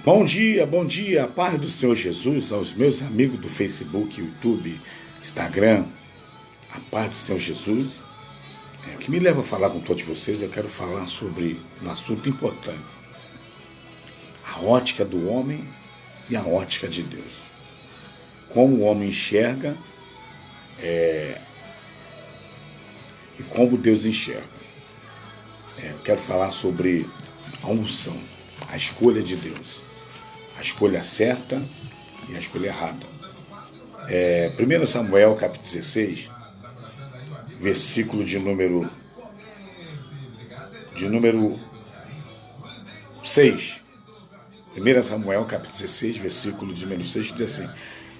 bom dia, a paz do Senhor Jesus, aos meus amigos do Facebook, YouTube, Instagram, a paz do Senhor Jesus. O que me leva a falar com todos vocês, eu quero falar sobre um assunto importante: a ótica do homem e a ótica de Deus. Como o homem enxerga e como Deus enxerga. Eu quero falar sobre a unção, a escolha de Deus, a escolha certa e a escolha errada. 1 Samuel, capítulo 16, versículo de número 6. 1 Samuel, capítulo 16, versículo de número 6, que diz assim: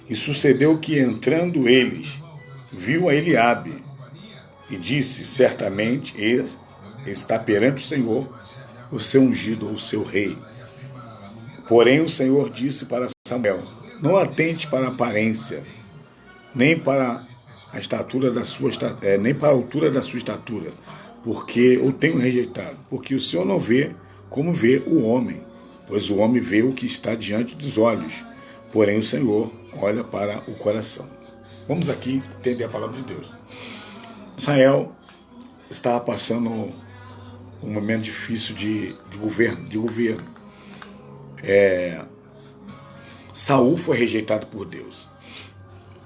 E sucedeu que, entrando eles, viu a Eliabe, e disse: Certamente está perante o Senhor o seu ungido ou o seu rei. Porém o Senhor disse para Samuel: Não atente para a aparência, nem para a estatura da sua nem para a altura da sua estatura, porque o tenho rejeitado. Porque o Senhor não vê como vê o homem, pois o homem vê o que está diante dos olhos, porém o Senhor olha para o coração. Vamos aqui entender a palavra de Deus. Israel estava passando um momento difícil de governo. Saul foi rejeitado por Deus.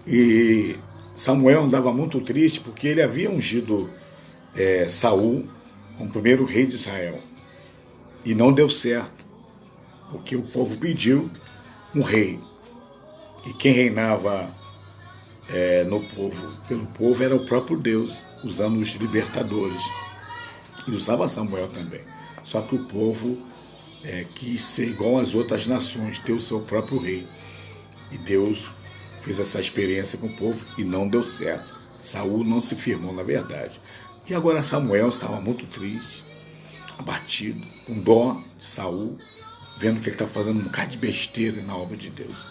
E Samuel andava muito triste porque ele havia ungido Saul como primeiro rei de Israel. E não deu certo, porque o povo pediu um rei. E quem reinava pelo povo era o próprio Deus, usando os libertadores. E usava Samuel também. Só que o povo quis ser igual às outras nações, ter o seu próprio rei. E Deus fez essa experiência com o povo e não deu certo. Saul não se firmou na verdade. E agora Samuel estava muito triste, abatido, com dó de Saul, vendo que ele está fazendo um bocado de besteira na obra de Deus.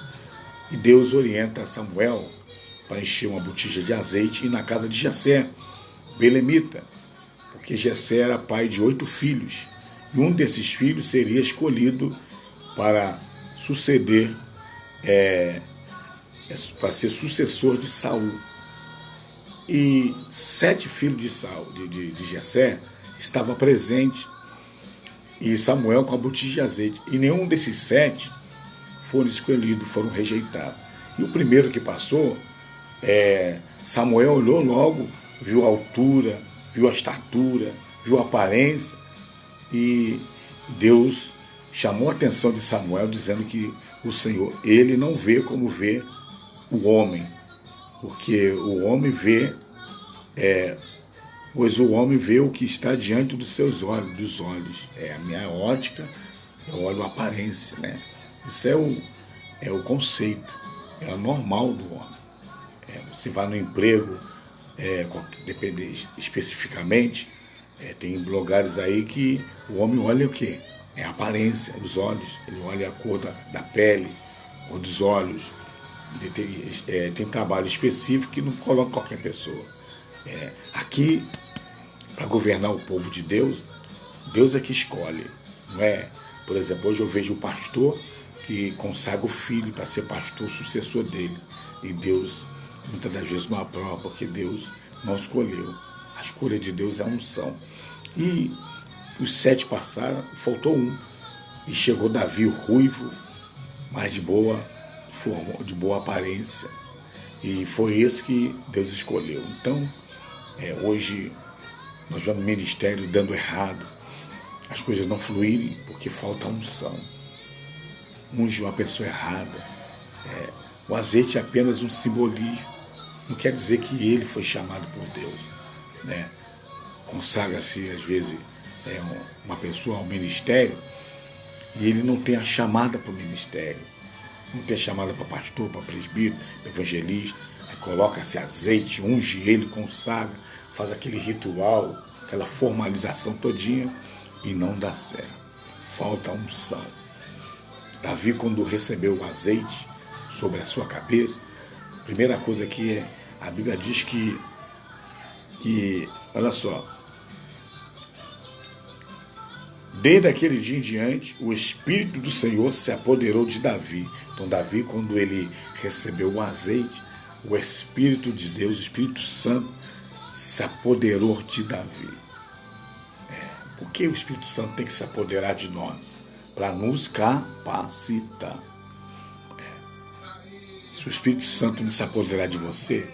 E Deus orienta Samuel para encher uma botija de azeite e ir na casa de Jessé, belemita, porque Jessé era pai de 8 filhos, e um desses filhos seria escolhido para suceder, para ser sucessor de Saul. E 7 filhos de Jessé estavam presentes, e Samuel com a botija de azeite, e nenhum desses 7 foram escolhidos, foram rejeitados. E o primeiro que passou, Samuel olhou logo, viu a altura, viu a estatura, viu a aparência, e Deus chamou a atenção de Samuel, dizendo que o Senhor, ele não vê como vê o homem, porque o homem vê, pois o homem vê o que está diante dos seus olhos, dos olhos. A minha ótica, eu olho a aparência, né? Isso é o conceito, é o normal do homem. Você vai no emprego, depende especificamente, tem lugares aí que o homem olha o quê? É a aparência, os olhos, ele olha a cor da pele, a cor dos olhos. Tem trabalho específico que não coloca qualquer pessoa. Aqui, para governar o povo de Deus, Deus é que escolhe. Não é? Por exemplo, hoje eu vejo o pastor que consagra o filho para ser pastor, sucessor dele. E Deus, muitas das vezes, não aprova, porque Deus não escolheu. A escolha de Deus é a unção. E os 7 passaram, faltou um. E chegou Davi, o ruivo, mas de boa aparência. E foi esse que Deus escolheu. Então, hoje, nós vemos no ministério dando errado. As coisas não fluírem porque falta unção. Unge uma pessoa errada. O azeite é apenas um simbolismo. Não quer dizer que ele foi chamado por Deus. Consagra-se, às vezes, uma pessoa ao ministério e ele não tem a chamada para o ministério. Não tem a chamada para pastor, para presbítero, para evangelista. Aí coloca-se azeite, unge ele, consagra, faz aquele ritual, aquela formalização todinha e não dá certo. Falta unção. Davi, quando recebeu o azeite sobre a sua cabeça, a primeira coisa que a Bíblia diz que olha só, Desde aquele dia em diante, o Espírito do Senhor se apoderou de Davi. Então Davi, quando ele recebeu o azeite, o Espírito de Deus, o Espírito Santo, se apoderou de Davi. Por que o Espírito Santo tem que se apoderar de nós? Para nos capacitar. Se o Espírito Santo não se apoderar de você,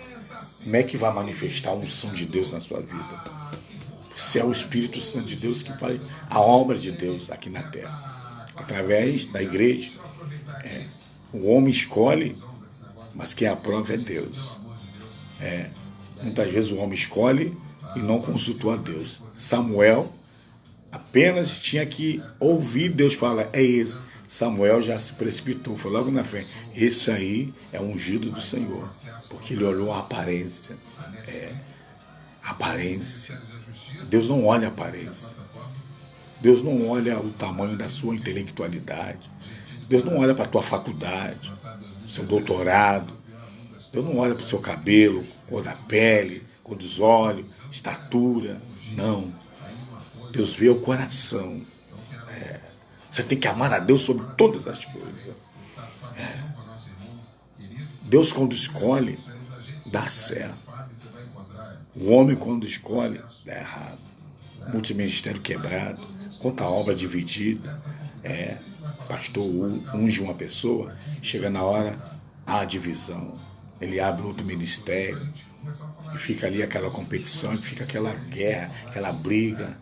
como é que vai manifestar a unção de Deus na sua vida? Se é o Espírito Santo de Deus que faz a obra de Deus aqui na terra. Através da igreja. O homem escolhe, mas quem aprova é Deus. Muitas vezes o homem escolhe e não consultou a Deus. Samuel apenas tinha que ouvir Deus falar, é esse. Samuel já se precipitou, foi logo na frente. Esse aí é ungido do Senhor, porque ele olhou a aparência. Aparência. Deus não olha a aparência. Deus não olha o tamanho da sua intelectualidade. Deus não olha para a tua faculdade, seu doutorado. Deus não olha para o seu cabelo, cor da pele, cor dos olhos, estatura. Não. Deus vê o coração. Você tem que amar a Deus sobre todas as coisas. Deus, quando escolhe, dá certo. O homem, quando escolhe, dá errado. Multiministério quebrado, contra a obra dividida. Pastor unge uma pessoa, chega na hora, há divisão. Ele abre outro ministério e fica ali aquela competição, e fica aquela guerra, aquela briga.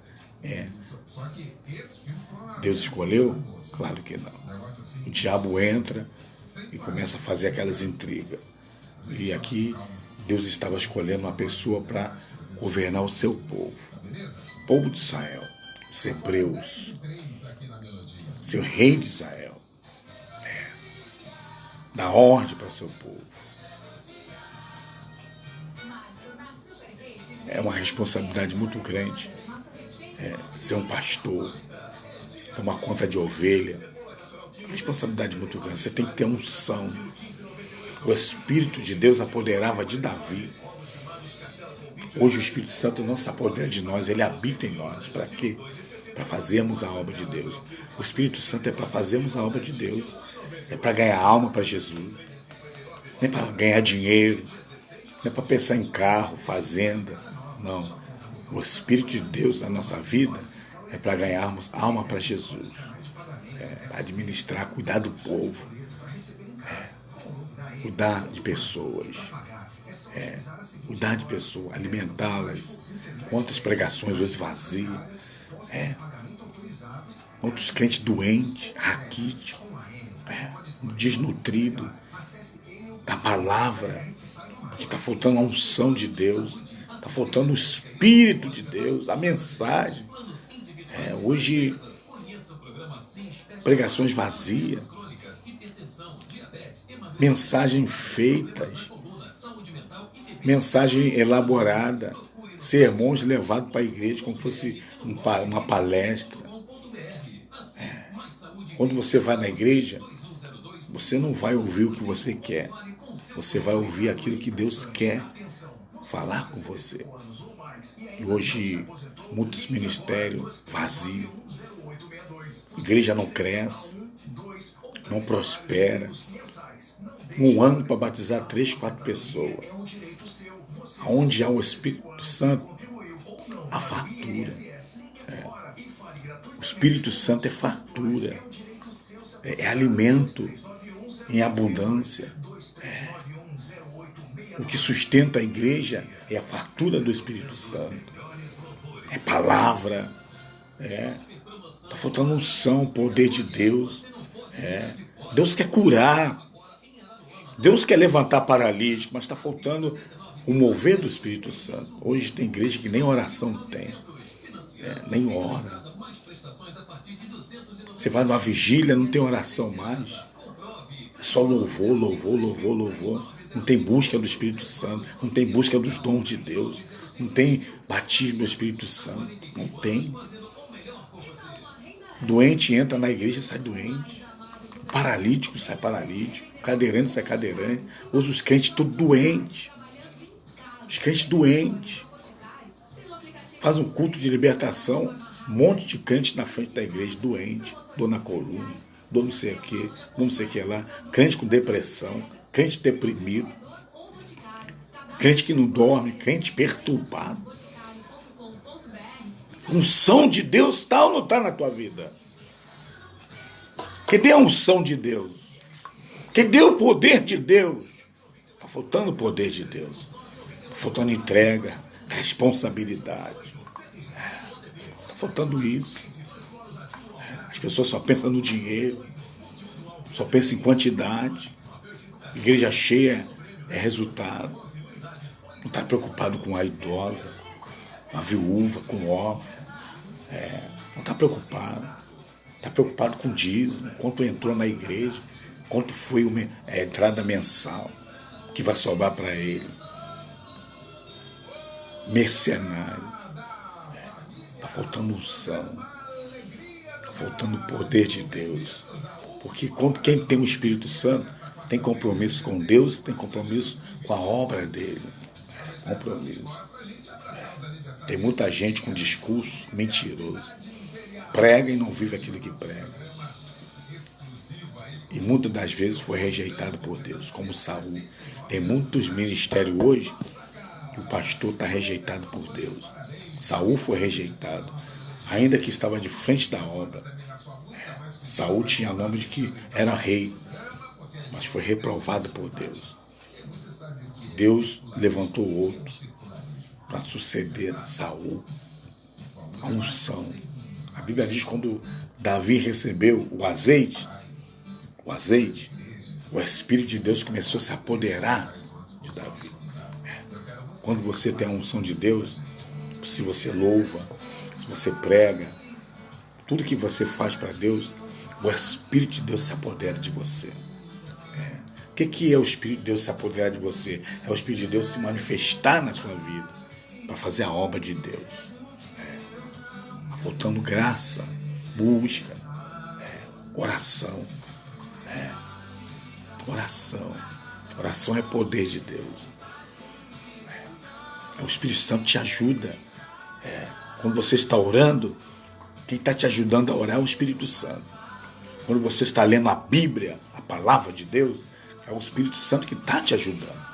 Deus escolheu? Claro que não. O diabo entra e começa a fazer aquelas intrigas. E aqui Deus estava escolhendo uma pessoa para governar o seu povo. O povo de Israel, os hebreus, seu rei de Israel. Dá ordem para o seu povo. É uma responsabilidade muito grande. Ser um pastor, tomar conta de ovelha. É uma responsabilidade muito grande. Você tem que ter unção. O Espírito de Deus apoderava de Davi. Hoje o Espírito Santo não se apodera de nós, ele habita em nós. Para quê? Para fazermos a obra de Deus. O Espírito Santo é para fazermos a obra de Deus. É para ganhar alma para Jesus. Nem para ganhar dinheiro. Não é para pensar em carro, fazenda. Não. O Espírito de Deus na nossa vida é para ganharmos alma para Jesus. Administrar, cuidar do povo. Cuidar de pessoas. Cuidar de pessoas, alimentá-las. Quantas pregações hoje vazias. Quantos crentes doentes, raquíticos, desnutridos da palavra. Que está faltando a unção de Deus. Está faltando o Espírito de Deus, a mensagem. Hoje, pregações vazias, mensagens feitas, mensagem elaborada, sermões levados para a igreja como fosse uma palestra. Quando você vai na igreja, você não vai ouvir o que você quer, você vai ouvir aquilo que Deus quer falar com você. E hoje, muitos ministérios vazios, a igreja não cresce, não prospera. Um ano para batizar 3, 4 pessoas. Onde há o Espírito Santo, há fartura. O Espírito Santo é fartura, é alimento em abundância. O que sustenta a igreja é a fartura do Espírito Santo. É palavra. Está faltando unção, poder de Deus. Deus quer curar. Deus quer levantar paralítico, mas está faltando o mover do Espírito Santo. Hoje tem igreja que nem oração tem. Nem ora. Você vai numa vigília, não tem oração mais. É só louvor, louvor, louvor, louvor. Não tem busca do Espírito Santo. Não tem busca dos dons de Deus. Não tem batismo do Espírito Santo. Não tem. Doente entra na igreja, sai doente. O paralítico sai paralítico. O cadeirante sai cadeirante. Hoje os crentes todos doentes. Os crentes doentes. Faz um culto de libertação. Um monte de crente na frente da igreja, doente, dor na coluna, dor não sei o que, não sei o que lá, crente com depressão, crente deprimido, crente que não dorme, crente perturbado. Unção de Deus está ou não está na tua vida? Cadê a unção de Deus? Cadê o poder de Deus? Está faltando o poder de Deus. Está faltando entrega, responsabilidade. Está faltando isso. As pessoas só pensam no dinheiro, só pensam em quantidade. Igreja cheia é resultado. Não está preocupado com a idosa, a viúva, com o órfão. Não está preocupado. Está preocupado com o dízimo, quanto entrou na igreja, quanto foi a entrada mensal que vai sobrar para ele. Mercenário. Está faltando unção. Está faltando o poder de Deus. Porque quem tem o Espírito Santo tem compromisso com Deus, tem compromisso com a obra dele. Compromisso. Tem muita gente com discurso mentiroso. Prega e não vive aquilo que prega. E muitas das vezes foi rejeitado por Deus, como Saul. Tem muitos ministérios hoje que o pastor está rejeitado por Deus. Saul foi rejeitado, ainda que estava de frente da obra. Saul tinha nome de que era rei, mas foi reprovado por Deus. Deus levantou outro para suceder Saul. A unção. A Bíblia diz que quando Davi recebeu o azeite, o Espírito de Deus começou a se apoderar de Davi. Quando você tem a unção de Deus, se você louva, se você prega, tudo que você faz para Deus, o Espírito de Deus se apodera de você. O que é o Espírito de Deus se apoderar de você? É o Espírito de Deus se manifestar na sua vida para fazer a obra de Deus. Faltando graça, busca, oração. Oração. Oração é poder de Deus. O Espírito Santo te ajuda. Quando você está orando, quem está te ajudando a orar é o Espírito Santo. Quando você está lendo a Bíblia, a palavra de Deus, é o Espírito Santo que está te ajudando.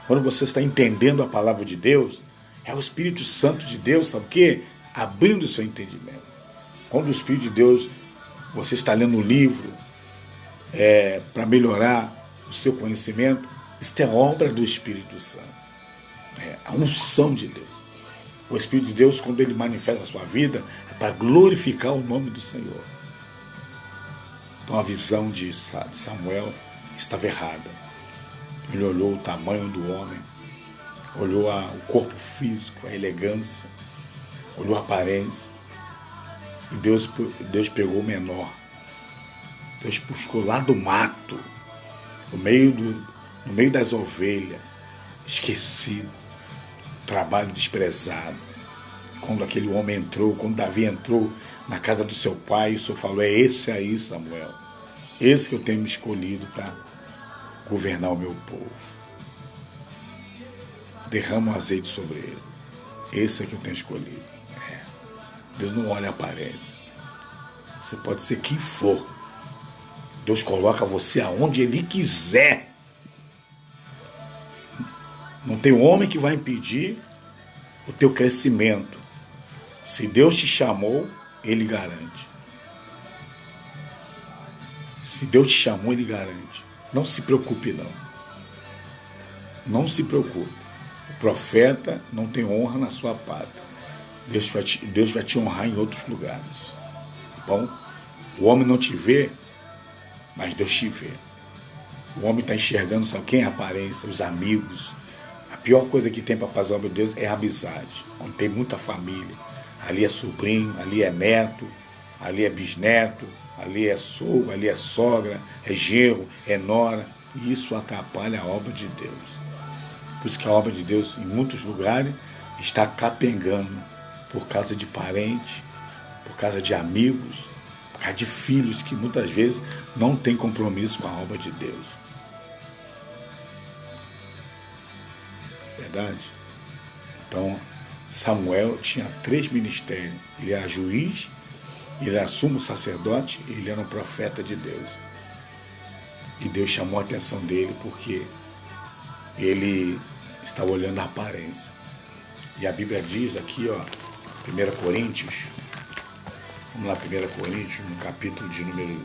Quando você está entendendo a palavra de Deus, é o Espírito Santo de Deus, sabe o quê? Abrindo o seu entendimento. Quando o Espírito de Deus, você está lendo um livro para melhorar o seu conhecimento, isso é obra do Espírito Santo. A unção de Deus. O Espírito de Deus, quando ele manifesta a sua vida, é para glorificar o nome do Senhor. Então a visão de Samuel estava errada. Ele olhou o tamanho do homem, olhou o corpo físico, a elegância, olhou a aparência, e Deus pegou o menor. Deus buscou lá do mato, no meio das ovelhas, esquecido, trabalho desprezado. Quando aquele homem entrou, quando Davi entrou na casa do seu pai, o Senhor falou: é esse aí, Samuel, esse que eu tenho me escolhido para governar o meu povo. Derrama o azeite sobre ele. Esse é que eu tenho escolhido. Deus não olha a aparência. Você pode ser quem for. Deus coloca você aonde Ele quiser. Não tem homem que vai impedir o teu crescimento. Se Deus te chamou, Ele garante. Se Deus te chamou, Ele garante. Não se preocupe, não. Não se preocupe. O profeta não tem honra na sua pátria. Deus vai te honrar em outros lugares. Tá bom? O homem não te vê, mas Deus te vê. O homem está enxergando, sabe quem é a aparência? Os amigos. A pior coisa que tem para fazer a obra de Deus é a amizade. Onde tem muita família. Ali é sobrinho, ali é neto, ali é bisneto, ali é sogro, ali é sogra, é genro, é nora. E isso atrapalha a obra de Deus. Por isso que a obra de Deus, em muitos lugares, está capengando. Por causa de parentes, por causa de amigos, por causa de filhos que muitas vezes não têm compromisso com a obra de Deus. Verdade? Então, Samuel tinha 3 ministérios. Ele era juiz, ele era sumo sacerdote e ele era um profeta de Deus. E Deus chamou a atenção dele porque ele estava olhando a aparência. E a Bíblia diz aqui, 1 Coríntios, vamos lá, 1 Coríntios, no capítulo de número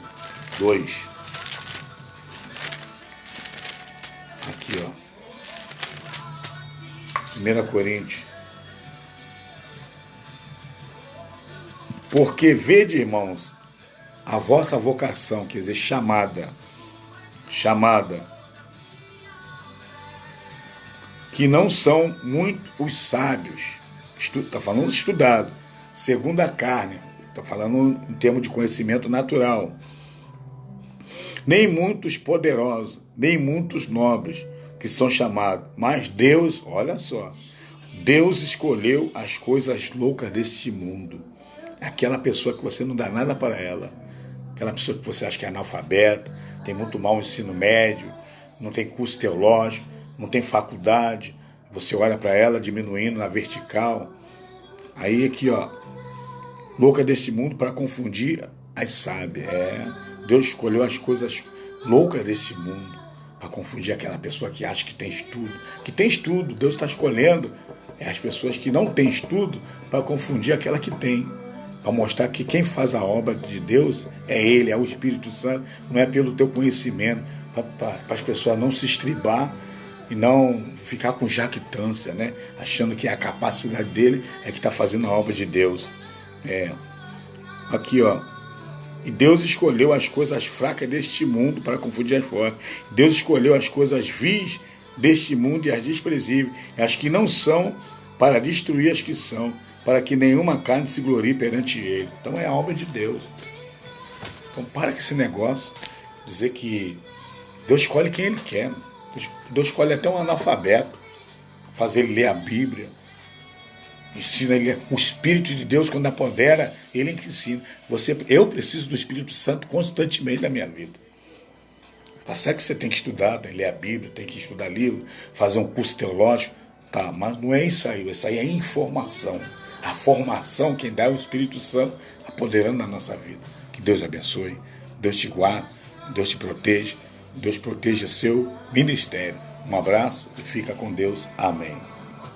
2. Aqui, 1 Coríntios. Porque vede, irmãos, a vossa vocação, quer dizer, chamada, que não são muito os sábios, está falando estudado, segundo a carne, está falando em termos de conhecimento natural, nem muitos poderosos, nem muitos nobres que são chamados, mas Deus, olha só, Deus escolheu as coisas loucas deste mundo, aquela pessoa que você não dá nada para ela, aquela pessoa que você acha que é analfabeta, tem muito mau ensino médio, não tem curso teológico, não tem faculdade, você olha para ela diminuindo na vertical, aí aqui, louca desse mundo para confundir as sábias. Deus escolheu as coisas loucas desse mundo para confundir aquela pessoa que acha que tem estudo. Que tem estudo, Deus está escolhendo as pessoas que não têm estudo para confundir aquela que tem. Para mostrar que quem faz a obra de Deus é Ele, é o Espírito Santo, não é pelo teu conhecimento, para as pessoas não se estribar e não ficar com jactância, né? Achando que a capacidade dele é que está fazendo a obra de Deus. Aqui, e Deus escolheu as coisas fracas deste mundo para confundir as fortes. Deus escolheu as coisas vis deste mundo e as desprezíveis, as que não são, para destruir as que são, para que nenhuma carne se glorie perante ele. Então é a obra de Deus. Então para com esse negócio, dizer que Deus escolhe quem Ele quer. Deus escolhe até um analfabeto, fazer ele ler a Bíblia, ensina ele o Espírito de Deus quando apodera, ele que ensina. Eu preciso do Espírito Santo constantemente na minha vida. Tá certo que você tem que estudar, tem que ler a Bíblia, tem que estudar livro, fazer um curso teológico, tá, mas não é isso aí é informação. A formação quem dá é o Espírito Santo apoderando na nossa vida. Que Deus abençoe, Deus te guarde, Deus te proteja, Deus proteja seu ministério. Um abraço e fica com Deus. Amém.